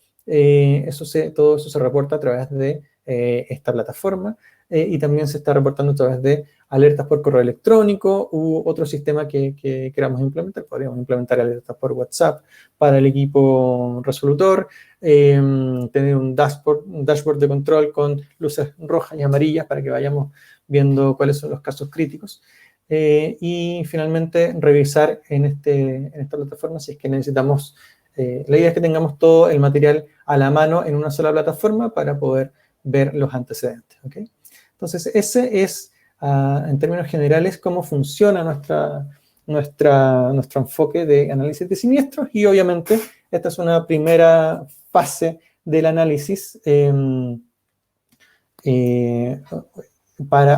todo eso se reporta a través de esta plataforma y también se está reportando a través de alertas por correo electrónico u otro sistema que queramos implementar. Podríamos implementar alertas por WhatsApp para el equipo resolutor, tener un dashboard de control con luces rojas y amarillas para que vayamos viendo cuáles son los casos críticos. Y finalmente revisar en esta plataforma si es que necesitamos. La idea es que tengamos todo el material a la mano en una sola plataforma para poder ver los antecedentes. ¿Okay? Entonces, ese es, en términos generales, cómo funciona nuestro enfoque de análisis de siniestros, y obviamente esta es una primera fase del análisis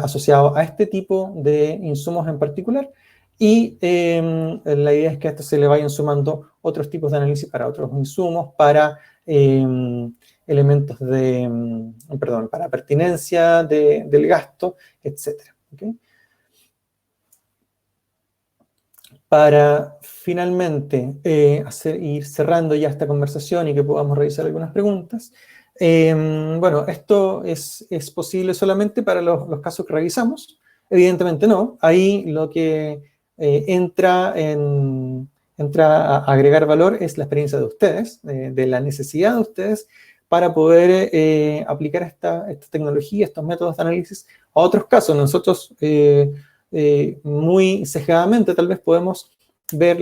asociado a este tipo de insumos en particular, y la idea es que a esto se le vayan sumando otros tipos de análisis para otros insumos, para elementos para pertinencia del gasto, etc. ¿Okay? Para finalmente ir cerrando ya esta conversación y que podamos revisar algunas preguntas, bueno, esto es posible solamente para los casos que revisamos. Evidentemente no. Ahí lo que entra a agregar valor es la experiencia de ustedes, de la necesidad de ustedes para poder aplicar esta tecnología, estos métodos de análisis a otros casos. Nosotros muy sesgadamente tal vez podemos ver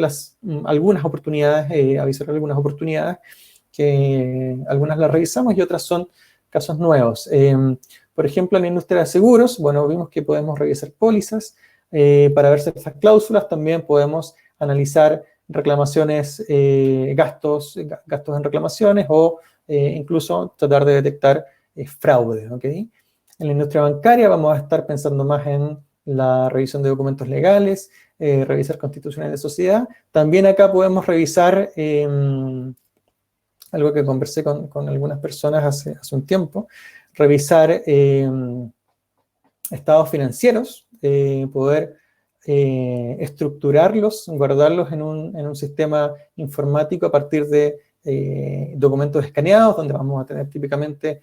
algunas oportunidades, avisar algunas oportunidades, que algunas las revisamos y otras son casos nuevos. Por ejemplo, en la industria de seguros, bueno, vimos que podemos revisar pólizas para ver ciertas cláusulas. También podemos analizar reclamaciones, gastos en reclamaciones, o incluso tratar de detectar fraude. ¿Okay? En la industria bancaria vamos a estar pensando más en la revisión de documentos legales, revisar constituciones de sociedad. También acá podemos revisar algo que conversé con algunas personas hace un tiempo, revisar estados financieros, poder estructurarlos, guardarlos en un sistema informático a partir de documentos escaneados, donde vamos a tener típicamente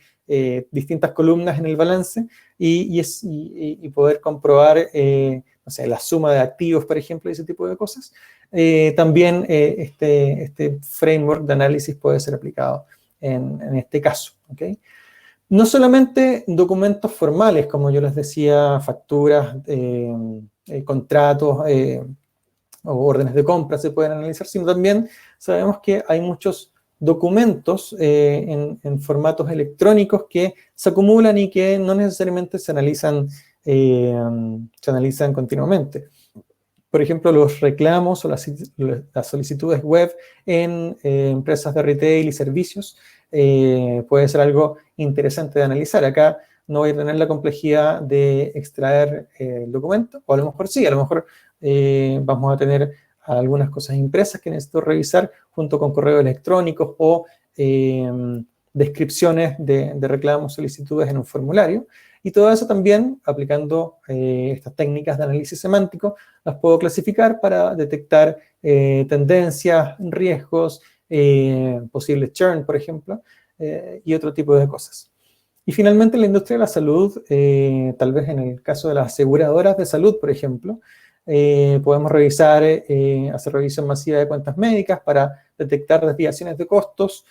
distintas columnas en el balance y poder comprobar, no sé, la suma de activos, por ejemplo, y ese tipo de cosas. También este framework de análisis puede ser aplicado en este caso, ¿ok? No solamente documentos formales, como yo les decía, facturas, contratos o órdenes de compra se pueden analizar, sino también sabemos que hay muchos documentos en formatos electrónicos que se acumulan y que no necesariamente se analizan continuamente. Por ejemplo, los reclamos o las solicitudes web en empresas de retail y servicios puede ser algo interesante de analizar. Acá no voy a tener la complejidad de extraer el documento, o a lo mejor sí, a lo mejor vamos a tener algunas cosas impresas que necesito revisar junto con correos electrónicos o descripciones de reclamos, solicitudes en un formulario. Y todo eso también, aplicando estas técnicas de análisis semántico, las puedo clasificar para detectar tendencias, riesgos, posible churn, por ejemplo, y otro tipo de cosas. Y finalmente, la industria de la salud, tal vez en el caso de las aseguradoras de salud, por ejemplo, podemos revisar, hacer revisión masiva de cuentas médicas para detectar desviaciones de costos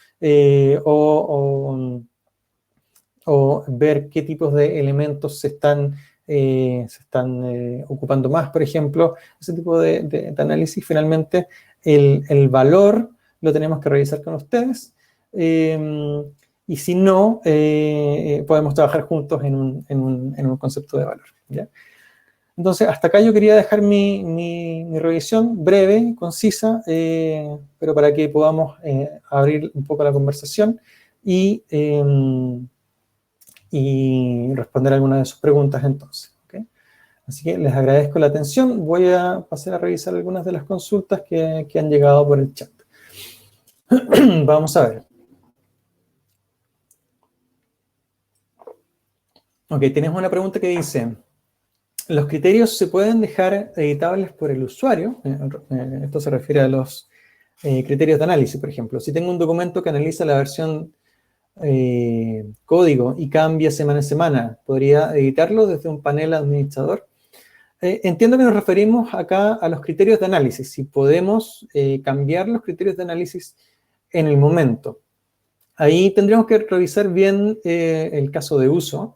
o ver qué tipos de elementos se están ocupando más, por ejemplo, ese tipo de análisis. Finalmente, el valor lo tenemos que revisar con ustedes, y si no, podemos trabajar juntos en un concepto de valor, ¿ya? Entonces, hasta acá yo quería dejar mi revisión breve, concisa, pero para que podamos abrir un poco la conversación y responder algunas de sus preguntas entonces, ¿okay? Así que les agradezco la atención. Voy a pasar a revisar algunas de las consultas que han llegado por el chat. Vamos a ver. Ok, tenemos una pregunta que dice: ¿los criterios se pueden dejar editables por el usuario? Esto se refiere a los criterios de análisis, por ejemplo. Si tengo un documento que analiza la versión código y cambia semana a semana, ¿podría editarlo desde un panel administrador? Entiendo que nos referimos acá a los criterios de análisis, si podemos cambiar los criterios de análisis en el momento. Ahí tendríamos que revisar bien el caso de uso.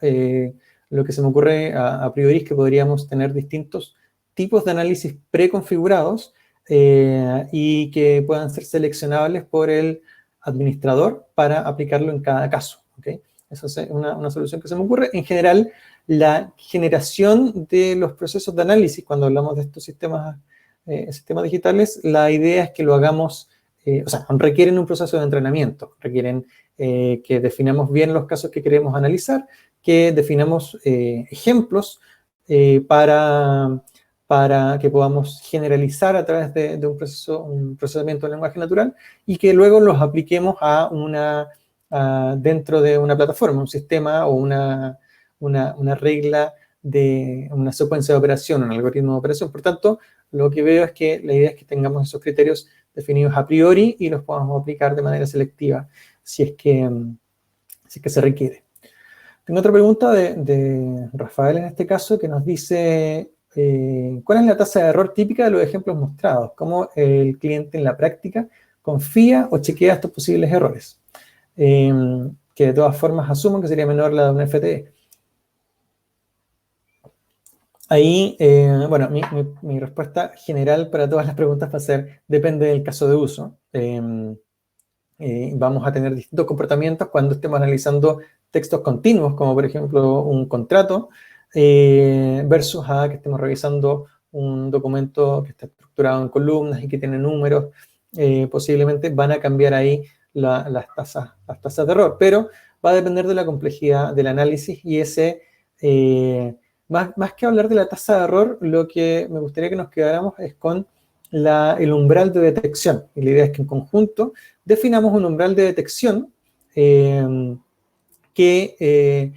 Lo que se me ocurre a priori es que podríamos tener distintos tipos de análisis preconfigurados y que puedan ser seleccionables por el administrador para aplicarlo en cada caso, ¿okay? Esa es una solución que se me ocurre. En general, la generación de los procesos de análisis, cuando hablamos de estos sistemas digitales, la idea es que lo hagamos, o sea, requieren un proceso de entrenamiento, requieren que definamos bien los casos que queremos analizar, que definamos ejemplos para que podamos generalizar a través de un procesamiento de lenguaje natural y que luego los apliquemos dentro de una plataforma, un sistema o una regla de una secuencia de operación, un algoritmo de operación. Por tanto, lo que veo es que la idea es que tengamos esos criterios definidos a priori y los podamos aplicar de manera selectiva si es que se requiere. Tengo otra pregunta de Rafael en este caso que nos dice: ¿cuál es la tasa de error típica de los ejemplos mostrados? ¿Cómo el cliente en la práctica confía o chequea estos posibles errores? Que de todas formas asumo que sería menor la de un FTE. Ahí, bueno, mi respuesta general para todas las preguntas va a ser: depende del caso de uso. Vamos a tener distintos comportamientos cuando estemos analizando textos continuos, como por ejemplo un contrato, versus que estemos revisando un documento que está estructurado en columnas y que tiene números. Posiblemente van a cambiar ahí las tasas de error, pero va a depender de la complejidad del análisis y ese... más que hablar de la tasa de error, lo que me gustaría que nos quedáramos es con el umbral de detección. Y la idea es que en conjunto definamos un umbral de detección que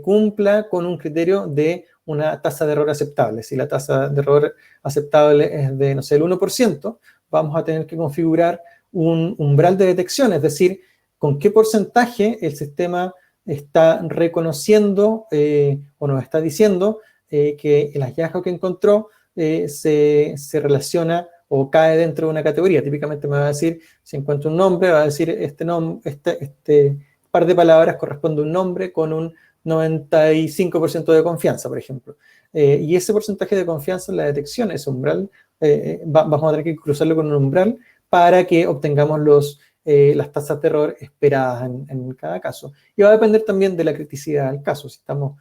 cumpla con un criterio de una tasa de error aceptable. Si la tasa de error aceptable es de, no sé, el 1%, vamos a tener que configurar un umbral de detección, es decir, con qué porcentaje el sistema está reconociendo o nos está diciendo que el hallazgo que encontró se relaciona o cae dentro de una categoría. Típicamente me va a decir, si encuentro un nombre, va a decir este par de palabras corresponde a un nombre con un 95% de confianza, por ejemplo. Y ese porcentaje de confianza en la detección, ese umbral, vamos a tener que cruzarlo con un umbral para que obtengamos las tasas de error esperadas en cada caso. Y va a depender también de la criticidad del caso. Si estamos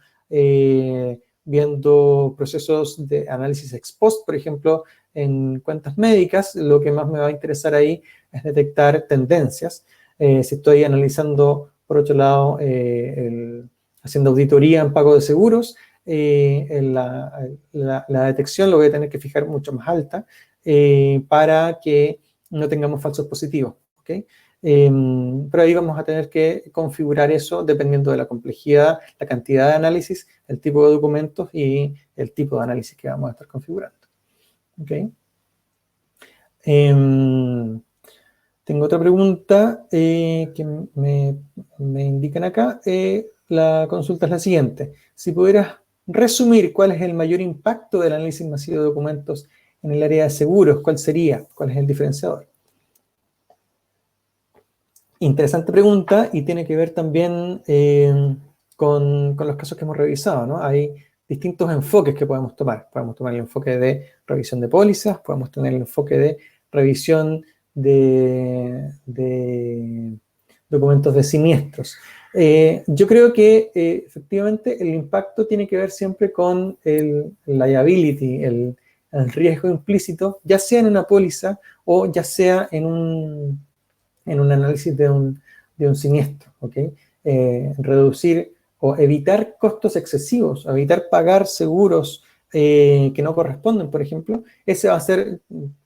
viendo procesos de análisis ex post, por ejemplo, en cuentas médicas, lo que más me va a interesar ahí es detectar tendencias. Si estoy analizando, por otro lado, haciendo auditoría en pago de seguros, la detección lo voy a tener que fijar mucho más alta para que no tengamos falsos positivos. ¿Okay? Pero ahí vamos a tener que configurar eso dependiendo de la complejidad, la cantidad de análisis, el tipo de documentos y el tipo de análisis que vamos a estar configurando. ¿Okay? Tengo otra pregunta que me indican acá. La consulta es la siguiente. Si pudieras resumir cuál es el mayor impacto del análisis masivo de documentos en el área de seguros, ¿cuál sería? ¿Cuál es el diferenciador? Interesante pregunta y tiene que ver también con los casos que hemos revisado, ¿no? Hay distintos enfoques que podemos tomar. Podemos tomar el enfoque de revisión de pólizas, podemos tener el enfoque de revisión de documentos de siniestros. Yo creo que efectivamente el impacto tiene que ver siempre con el liability, el riesgo implícito, ya sea en una póliza o ya sea en un análisis de un siniestro, ¿ok? Reducir o evitar costos excesivos, evitar pagar seguros que no corresponden, por ejemplo, ese va a ser,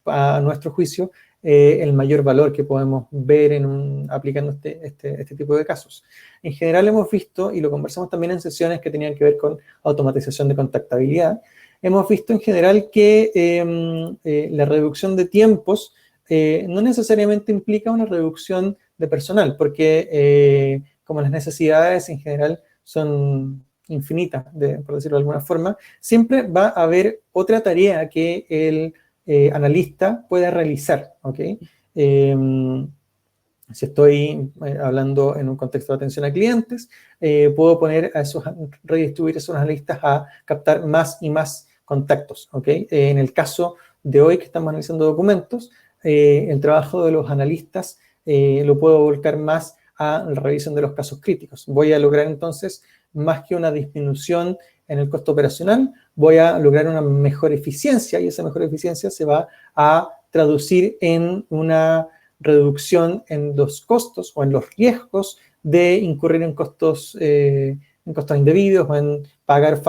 a nuestro juicio, el mayor valor que podemos ver aplicando este tipo de casos. En general hemos visto, y lo conversamos también en sesiones que tenían que ver con automatización de contactabilidad, hemos visto en general que la reducción de tiempos no necesariamente implica una reducción de personal, porque como las necesidades en general son infinitas, por decirlo de alguna forma, siempre va a haber otra tarea que el analista pueda realizar, ¿ok? Si estoy hablando en un contexto de atención a clientes, puedo redistribuir esos analistas a captar más y más contactos, ¿ok? En el caso de hoy que estamos analizando documentos, el trabajo de los analistas lo puedo volcar más a la revisión de los casos críticos. Voy a lograr entonces, más que una disminución en el costo operacional, voy a lograr una mejor eficiencia y esa mejor eficiencia se va a traducir en una reducción en los costos o en los riesgos de incurrir en costos indebidos o en pagar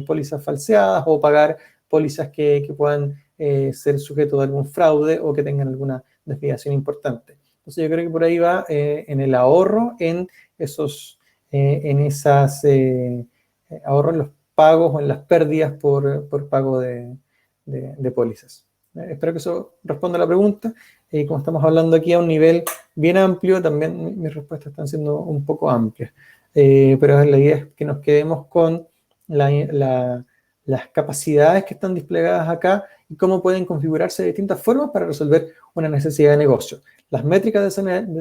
pólizas falseadas o pagar pólizas que puedan ser sujetos de algún fraude o que tengan alguna desviación importante. Entonces yo creo que por ahí va en el ahorro, en esos ahorros en los pagos o en las pérdidas por pago de pólizas. Espero que eso responda a la pregunta. Como estamos hablando aquí a un nivel bien amplio, también mis respuestas están siendo un poco amplias. Pero la idea es que nos quedemos con las capacidades que están desplegadas acá y cómo pueden configurarse de distintas formas para resolver una necesidad de negocio. Las métricas de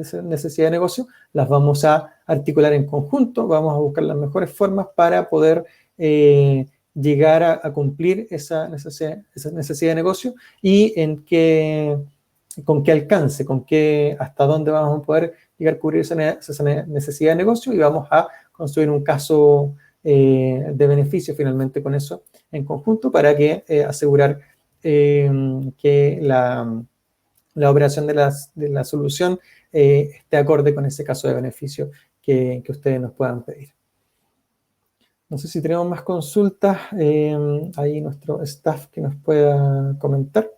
esa necesidad de negocio las vamos a articular en conjunto, vamos a buscar las mejores formas para poder llegar a cumplir esa necesidad de negocio y con qué alcance, hasta dónde vamos a poder llegar a cubrir esa necesidad de negocio y vamos a construir un caso de beneficio finalmente con eso en conjunto para asegurar que la operación de la solución esté acorde con ese caso de beneficio que ustedes nos puedan pedir. No sé si tenemos más consultas, ahí nuestro staff que nos pueda comentar.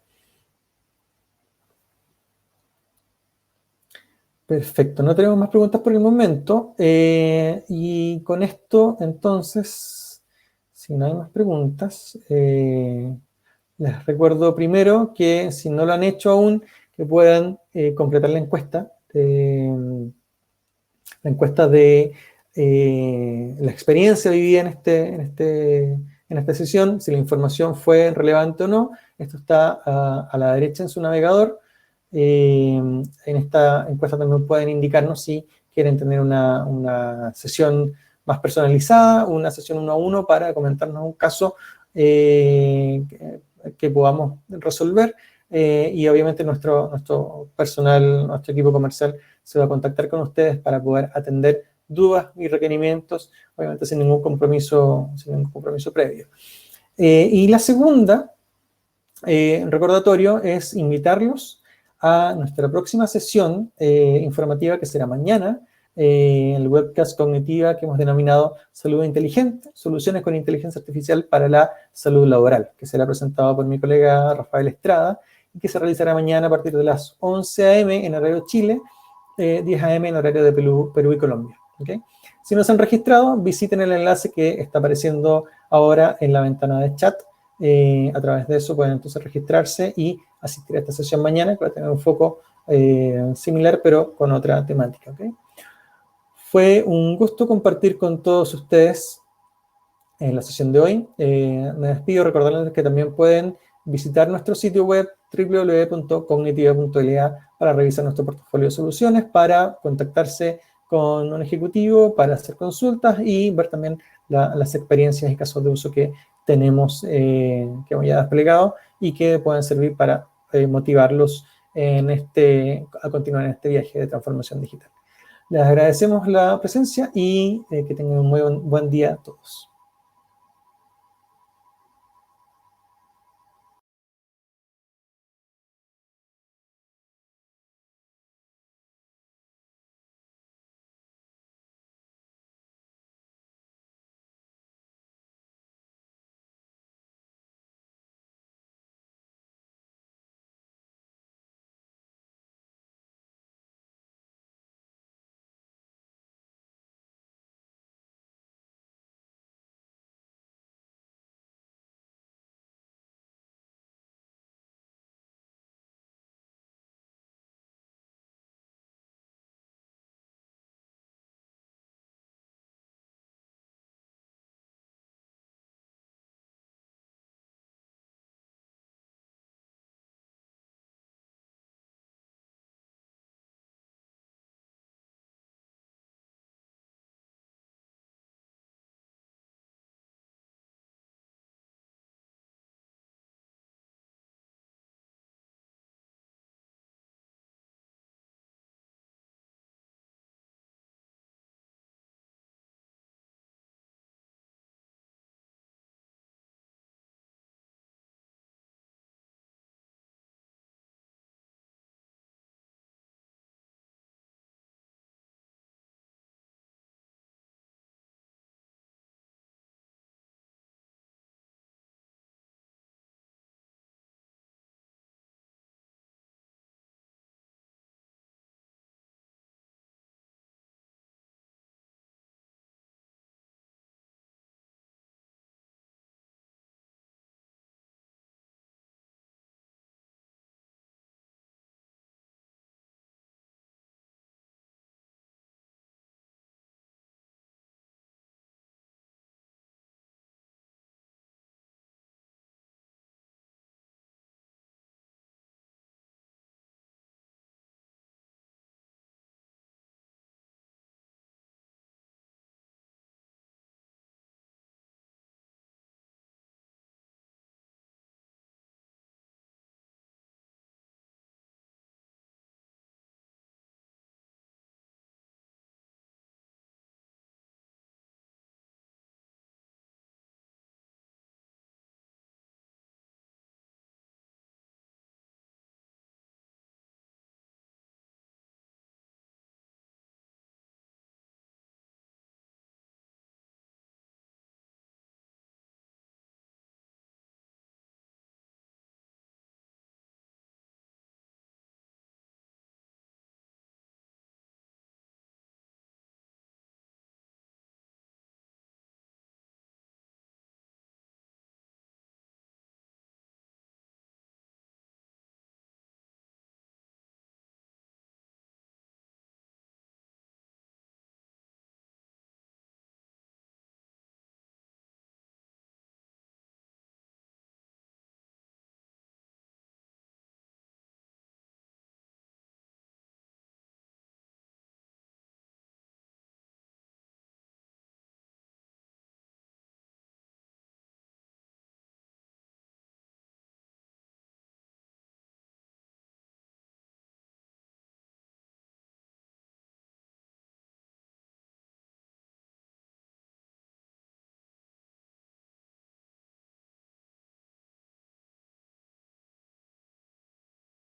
Perfecto, no tenemos más preguntas por el momento. Y con esto, entonces, si no hay más preguntas, les recuerdo primero que si no lo han hecho aún, que puedan completar la encuesta. La encuesta de la experiencia vivida en esta sesión, si la información fue relevante o no. Esto está a la derecha en su navegador. En esta encuesta también pueden indicarnos si quieren tener una sesión más personalizada, una sesión 1 a 1 para comentarnos un caso que podamos resolver. Y obviamente nuestro personal, nuestro equipo comercial se va a contactar con ustedes para poder atender dudas y requerimientos, obviamente sin ningún compromiso previo. Y la segunda recordatorio es invitarlos a nuestra próxima sesión informativa, que será mañana, el webcast cognitiva que hemos denominado Salud Inteligente, Soluciones con Inteligencia Artificial para la Salud Laboral, que será presentado por mi colega Rafael Estrada y que se realizará mañana a partir de las 11 a.m. en horario Chile, 10 a.m. en horario de Perú y Colombia. ¿Okay? Si no se han registrado, visiten el enlace que está apareciendo ahora en la ventana de chat. A través de eso pueden entonces registrarse y asistir a esta sesión mañana, que va a tener un foco similar, pero con otra temática. ¿Okay? Fue un gusto compartir con todos ustedes en la sesión de hoy. Me despido recordándoles que también pueden visitar nuestro sitio web www.cognitiva.la para revisar nuestro portafolio de soluciones, para contactarse con un ejecutivo, para hacer consultas y ver también las experiencias y casos de uso que tenemos, que hemos ya desplegado y que pueden servir para motivarlos a continuar en este viaje de transformación digital. Les agradecemos la presencia y que tengan un muy buen día a todos.